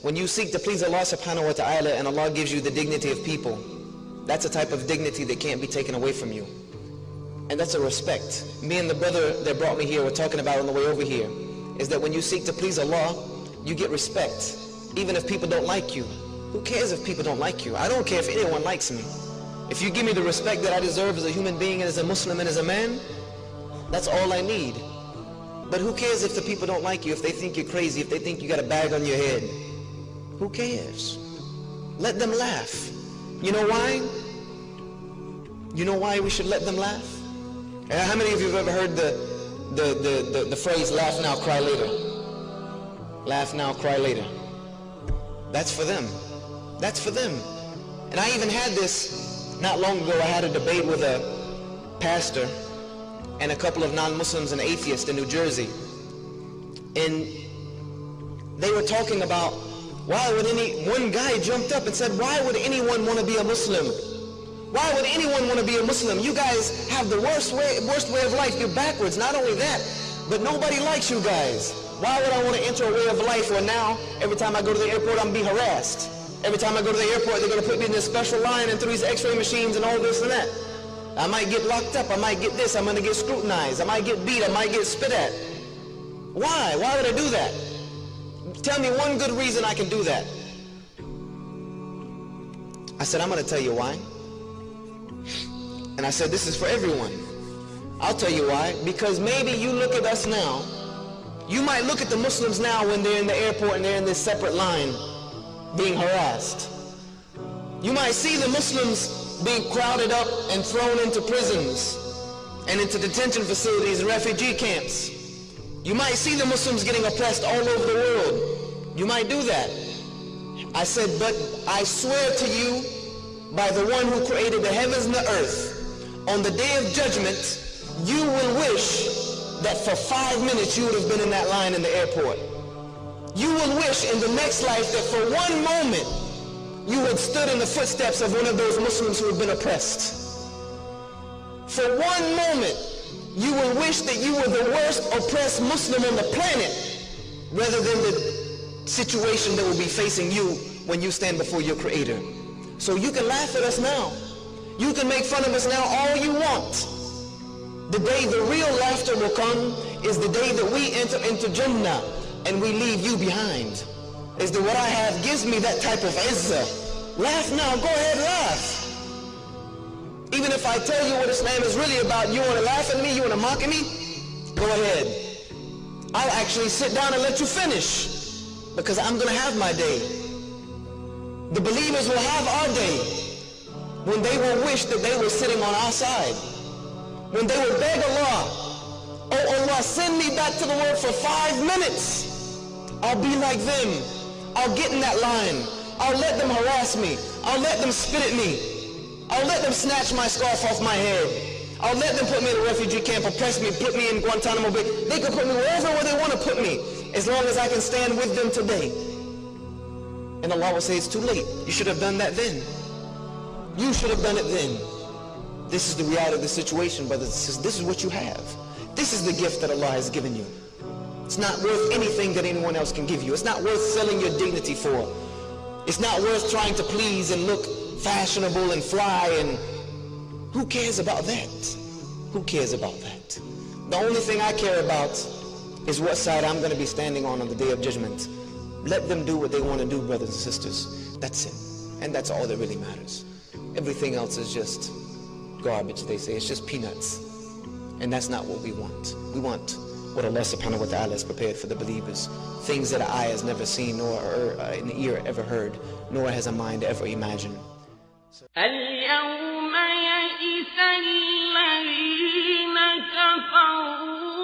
when you seek to please Allah subhanahu wa ta'ala and Allah gives you the dignity of people, that's a type of dignity that can't be taken away from you. And that's a respect. Me and the brother that brought me here were talking about on the way over here, is that when you seek to please Allah, you get respect, even if people don't like you. Who cares if people don't like you? I don't care if anyone likes me. If you give me the respect that I deserve as a human being and as a Muslim and as a man, that's all I need. But who cares if the people don't like you, if they think you're crazy, if they think you got a bag on your head? Who cares? Let them laugh. You know why? You know why we should let them laugh? How many of you have ever heard the phrase, laugh now, cry later? Laugh now, cry later. That's for them. That's for them. And I even had this not long ago. I had a debate with a pastor and a couple of non-Muslims and atheists in New Jersey. And they were talking about one guy jumped up and said, why would anyone want to be a Muslim? Why would anyone want to be a Muslim? You guys have the worst way of life. You're backwards. Not only that, but nobody likes you guys. Why would I want to enter a way of life where now, every time I go to the airport, I'm being harassed? Every time I go to the airport, they're going to put me in this special line and through these x-ray machines and all this and that. I might get locked up. I might get this. I'm going to get scrutinized. I might get beat. I might get spit at. Why? Why would I do that? Tell me one good reason I can do that. I said, I'm going to tell you why. And I said, this is for everyone. I'll tell you why. Because maybe you look at us now. You might look at the Muslims now when they're in the airport and they're in this separate line being harassed. You might see the Muslims being crowded up and thrown into prisons and into detention facilities and refugee camps. You might see the Muslims getting oppressed all over the world. You might do that. I said, but I swear to you by the one who created the heavens and the earth, on the day of judgment, you will wish that for 5 minutes you would have been in that line in the airport. You will wish in the next life that for 1 moment you had stood in the footsteps of one of those Muslims who had been oppressed. For 1 moment you will wish that you were the worst oppressed Muslim on the planet rather than the situation that will be facing you when you stand before your Creator. So you can laugh at us now. You can make fun of us now all you want. The day the real laughter will come is the day that we enter into Jannah and we leave you behind. Is that what I have gives me that type of izzah. Laugh now, go ahead, laugh. Even if I tell you what Islam is really about, you want to laugh at me, you want to mock at me, go ahead. I'll actually sit down and let you finish because I'm going to have my day. The believers will have our day when they will wish that they were sitting on our side. When they will beg Allah, oh Allah, send me back to the world for 5 minutes. I'll be like them. I'll get in that line. I'll let them harass me. I'll let them spit at me. I'll let them snatch my scarf off my head. I'll let them put me in a refugee camp, oppress me, put me in Guantanamo Bay. They can put me wherever they want to put me, as long as I can stand with them today. And Allah will say, it's too late. You should have done that then. You should have done it then. This is the reality of the situation, brothers and sisters. This is what you have. This is the gift that Allah has given you. It's not worth anything that anyone else can give you. It's not worth selling your dignity for. It's not worth trying to please and look fashionable and fly, and who cares about that? Who cares about that? The only thing I care about is what side I'm going to be standing on the day of judgment. Let them do what they want to do, brothers and sisters. That's it. And that's all that really matters. Everything else is just garbage, they say. It's just peanuts. And that's not what we want. We want what Allah subhanahu wa ta'ala has prepared for the believers. Things that an eye has never seen, nor an ear ever heard, nor has a mind ever imagined. اليوم يئس الذين كفروا